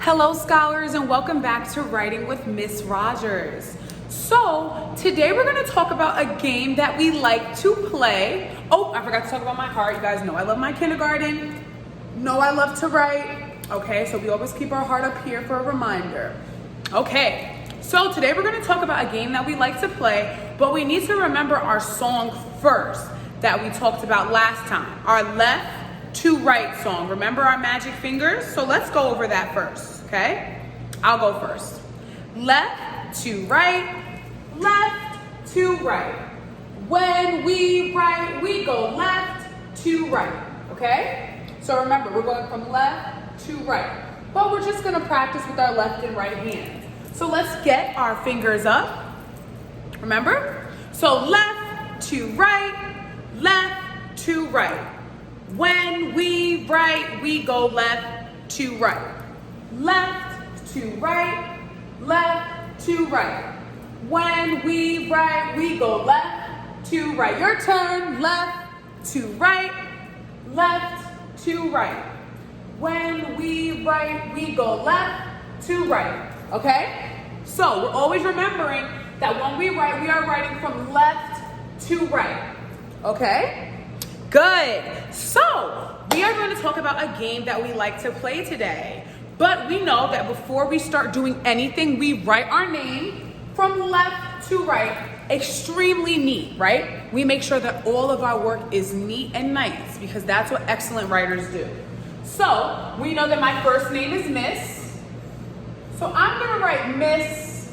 Hello scholars and welcome back to Writing with Miss Rogers. So today we're going to talk about a game that we like to play. Oh, I forgot to talk about my heart. You guys know I love my kindergarten. Know I love to write. Okay, so we always keep our heart up here for a reminder. Okay, so today we're going to talk about a game that we like to play, but we need to remember our song first that we talked about last time. Our left to right song. Remember our magic fingers? So let's go over that first, okay? I'll go first. Left to right, left to right. When we write, we go left to right, okay? So remember, we're going from left to right, but we're just gonna practice with our left and right hands. So let's get our fingers up, remember? So left to right, left to right. When we write, we go left to right. Left to right, left to right. When we write, we go left to right. Your turn, left to right, left to right. When we write, we go left to right, okay? So we're always remembering that when we write, we are writing from left to right, okay? Good. So we are going to talk about a game that we like to play today. But we know that before we start doing anything, we write our name from left to right. Extremely neat, right? We make sure that all of our work is neat and nice because that's what excellent writers do. So we know that my first name is Miss. So I'm going to write Miss.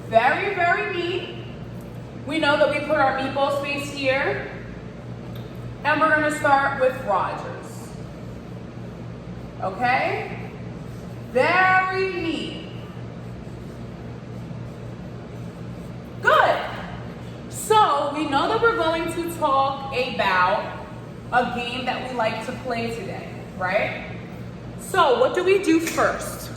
Very, very neat. We know that we put our meatball space here. And we're gonna start with Rogers. Okay? Very neat. Good. So we know that we're going to talk about a game that we like to play today, right? So what do we do first?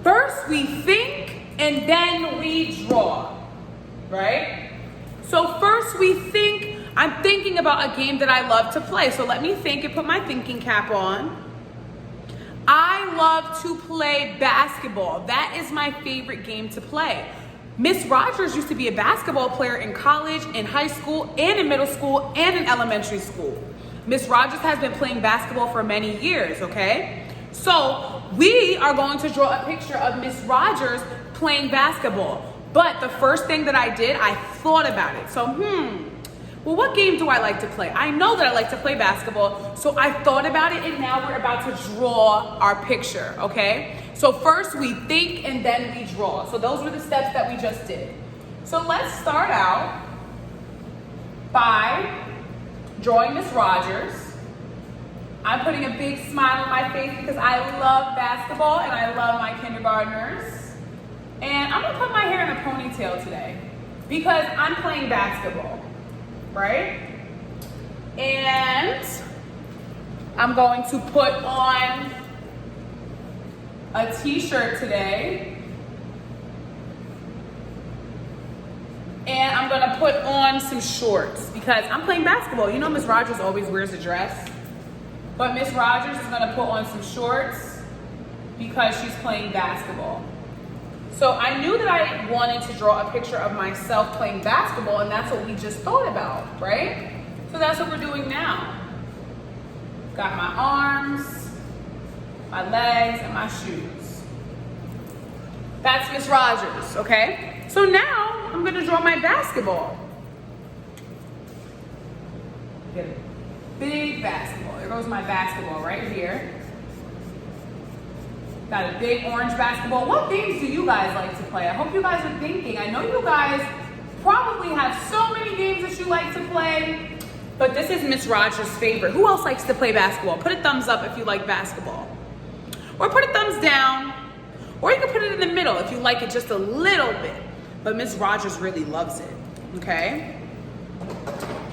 First we think and then we draw, right? So first we think. I'm thinking about a game that I love to play. So let me think and put my thinking cap on. I love to play basketball. That is my favorite game to play. Miss Rogers used to be a basketball player in college, in high school, and in middle school, and in elementary school. Miss Rogers has been playing basketball for many years, okay? So we are going to draw a picture of Miss Rogers playing basketball. But the first thing that I did, I thought about it. So, well, what game do I like to play? I know that I like to play basketball, so I thought about it, and now we're about to draw our picture, okay? So first we think, and then we draw. So those were the steps that we just did. So let's start out by drawing Miss Rogers. I'm putting a big smile on my face because I love basketball, and I love my kindergartners. And I'm gonna put my hair in a ponytail today because I'm playing basketball. Right? And I'm going to put on a t-shirt today. And I'm gonna put on some shorts because I'm playing basketball. You know Miss Rogers always wears a dress. But Miss Rogers is gonna put on some shorts because she's playing basketball. So I knew that I wanted to draw a picture of myself playing basketball, and that's what we just thought about, right? So that's what we're doing now. Got my arms, my legs, and my shoes. That's Miss Rogers, okay? So now I'm gonna draw my basketball. Get a big basketball. There goes my basketball right here. Got a big orange basketball. What games do you guys like to play? I hope you guys are thinking. I know you guys probably have so many games that you like to play, but this is Miss Rogers' favorite. Who else likes to play basketball? Put a thumbs up if you like basketball. Or put a thumbs down. Or you can put it in the middle if you like it just a little bit. But Miss Rogers really loves it, okay?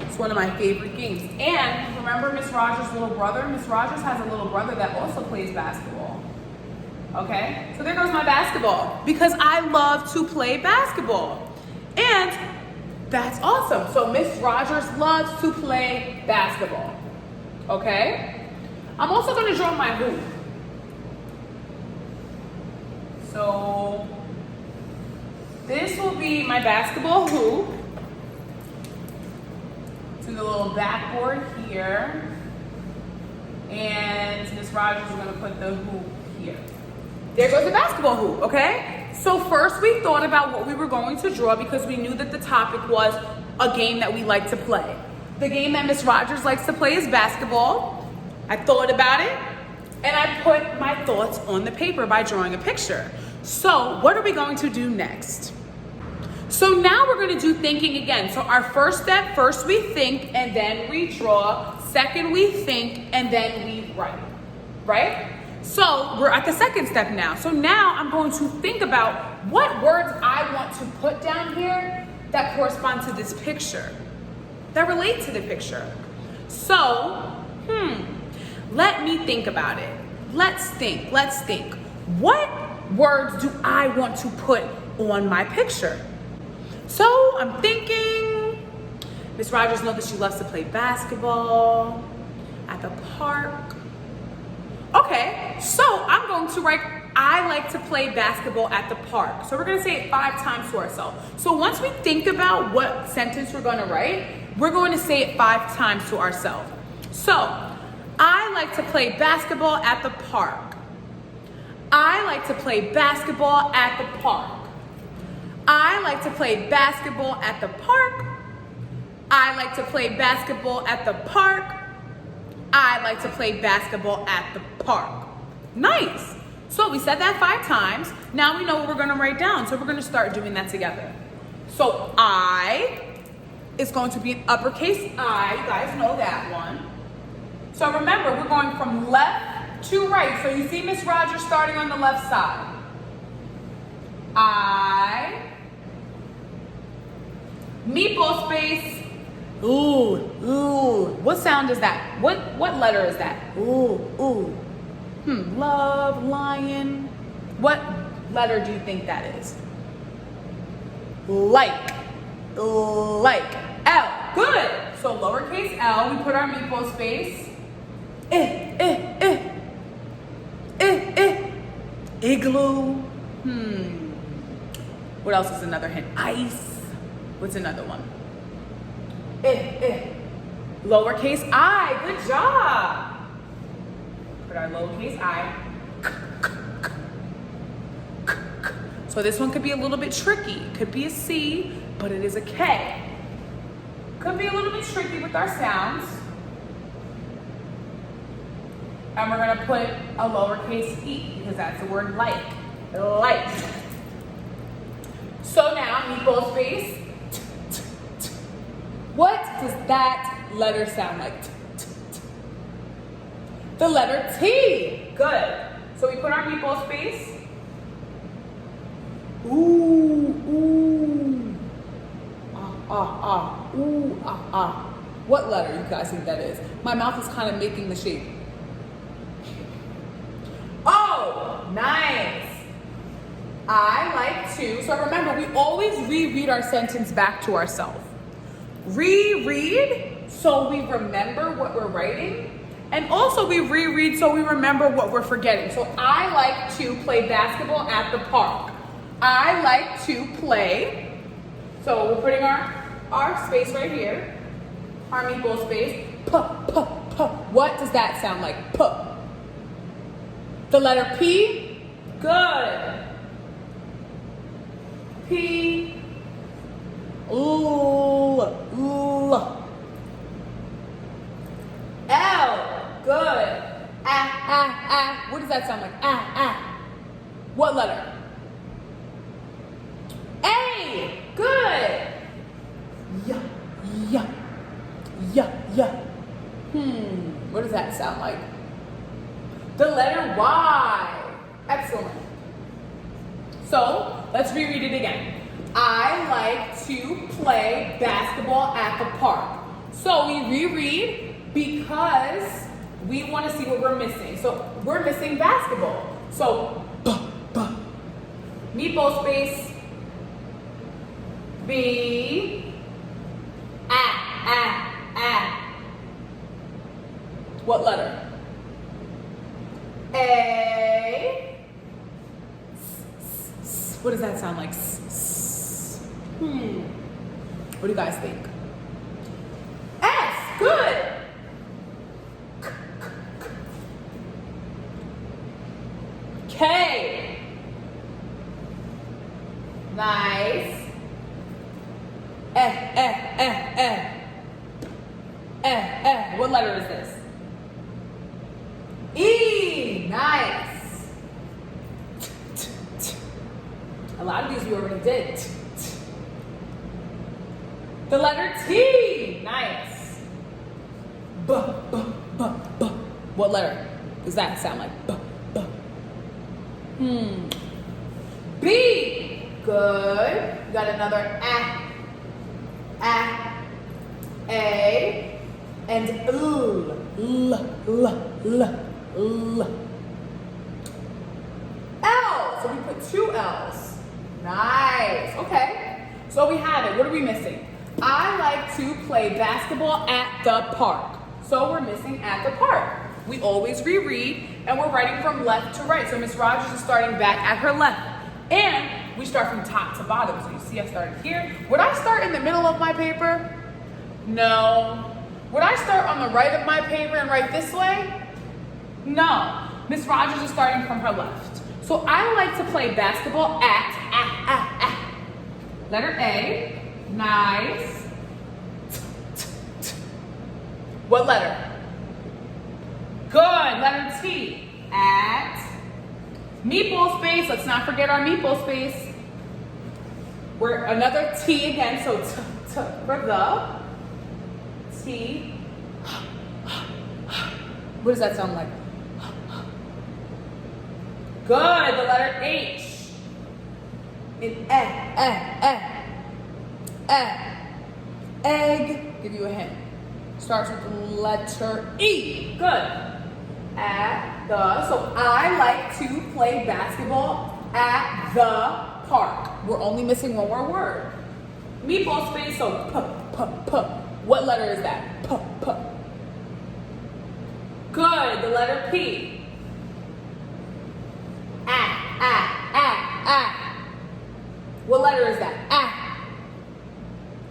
It's one of my favorite games. And remember Miss Rogers' little brother? Miss Rogers has a little brother that also plays basketball. Okay, so there goes my basketball because I love to play basketball. And that's awesome. So Miss Rogers loves to play basketball. Okay, I'm also going to draw my hoop. So this will be my basketball hoop. To the little backboard here. And Miss Rogers is gonna put the hoop here. There goes the basketball hoop, okay? So first we thought about what we were going to draw because we knew that the topic was a game that we like to play. The game that Miss Rogers likes to play is basketball. I thought about it and I put my thoughts on the paper by drawing a picture. So what are we going to do next? So now we're gonna do thinking again. So our first step, first we think and then we draw. Second we think and then we write, right? So we're at the second step now. So now I'm going to think about what words I want to put down here that correspond to this picture, that relate to the picture. So, let me think about it. Let's think. What words do I want to put on my picture? So I'm thinking, Miss Rogers knows that she loves to play basketball at the park. Okay, so I'm going to write, I like to play basketball at the park. So we're gonna say it 5 times to ourselves. So once we think about what sentence we're gonna write, we're going to say it 5 times to ourselves. So, I like to play basketball at the park. I like to play basketball at the park. I like to play basketball at the park. I like to play basketball at the park. I like to play basketball at the park. Nice. So we said that 5 times. Now we know what we're gonna write down. So we're gonna start doing that together. So I is going to be an uppercase I. You guys know that one. So remember, we're going from left to right. So you see Miss Rogers starting on the left side. I. Meatball space. Ooh. What sound is that? What letter is that? Ooh. Love, lion. What letter do you think that is? Like. L. Good. So lowercase L, we put our meatball space. Igloo. What else is another hint? Ice. What's another one? Lowercase I. Good job. Put our lowercase I. So this one could be a little bit tricky. Could be a C, but it is a K. Could be a little bit tricky with our sounds. And we're gonna put a lowercase E because that's the word like. Like. So now, meatball space. What does that letter sound like? The letter T. Good. So we put our meatball space. Ooh. Ooh. What letter you guys think that is? My mouth is kind of making the shape. Oh, nice. I like to. So remember, we always reread our sentence back to ourselves. Reread so we remember what we're writing. And also we reread so we remember what we're forgetting. So I like to play basketball at the park. I like to play. So we're putting our space right here. Our meatball space. P. What does that sound like? P. The letter P. Good. P. L. Good. What does that sound like? What letter? A. Good. Yeah. What does that sound like? The letter Y. Excellent. So let's reread it again. I like to play basketball at the park. So we reread because we want to see what we're missing. So we're missing basketball. So meatball space. B. What letter? A. What does that sound like? What do you guys think? S, good. K. Nice. What letter is this? E. Nice. A lot of these you already did. The letter T. Nice. B. What letter does that sound like? B. Good. You got another A. And L. L. So we put 2 L's. Nice. Okay. So we have it. What are we missing? I like to play basketball at the park. So we're missing at the park. We always reread and we're writing from left to right. So Miss Rogers is starting back at her left. And we start from top to bottom. So you see I started here. Would I start in the middle of my paper? No. Would I start on the right of my paper and write this way? No. Miss Rogers is starting from her left. So I like to play basketball at. Letter A. Nice. What letter? Good. Letter T. At. Meatball space. Let's not forget our meatball space. We're another T again. So for the T. What does that sound like? Good. The letter H. In egg. Give you a hint. Starts with the letter E. Good. At the. So I like to play basketball at the park. We're only missing one more word. Meatball space. So p. What letter is that? P. Good. The letter P. What letter is that?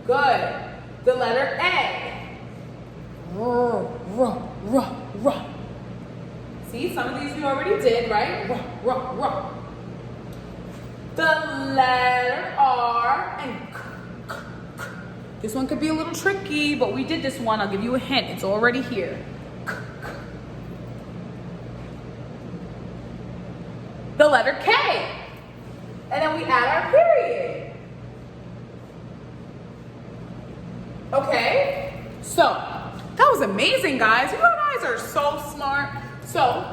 Good. The letter A. See, some of these we already did, right? The letter R and K. This one could be a little tricky, but we did this one. I'll give you a hint. It's already here. The letter K. And then we add our period. Okay? So, that was amazing, guys. You guys are so smart. So,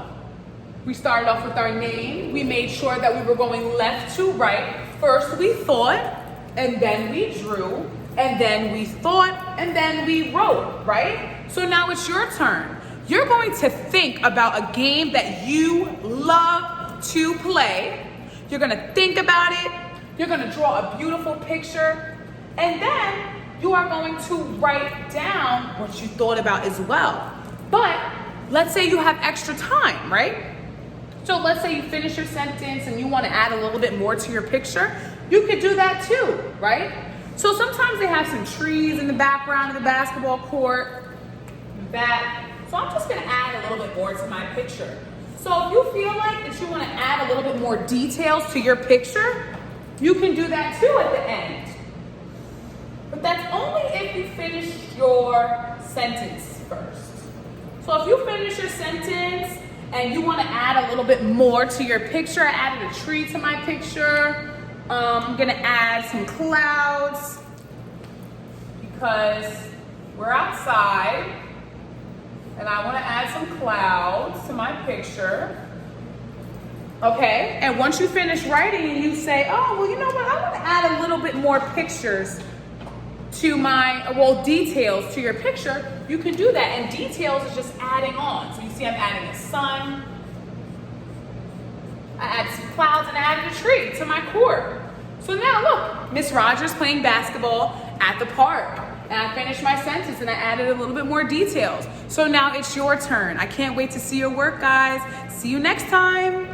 we started off with our name. We made sure that we were going left to right. First we thought, and then we drew, and then we thought, and then we wrote, right? So now it's your turn. You're going to think about a game that you love to play. You're gonna think about it. You're gonna draw a beautiful picture. And then you are going to write down what you thought about as well. But let's say you have extra time, right? So let's say you finish your sentence and you want to add a little bit more to your picture. You could do that too, right? So sometimes they have some trees in the background of the basketball court. So I'm just gonna add a little bit more to my picture. So if you feel like that you want to add a little bit more details to your picture, you can do that too at the end. But that's only if you finish your sentence first. So if you finish your sentence and you want to add a little bit more to your picture, I added a tree to my picture. I'm gonna add some clouds because we're outside. And I want to add some clouds to my picture. Okay, and once you finish writing and you say, oh, well, you know what? I want to add a little bit more pictures to details to your picture. You can do that. And details is just adding on. So you see I'm adding a sun. I added some clouds and I added a tree to my court. So now look, Miss Rogers playing basketball at the park. And I finished my sentence and I added a little bit more details. So now it's your turn. I can't wait to see your work, guys. See you next time.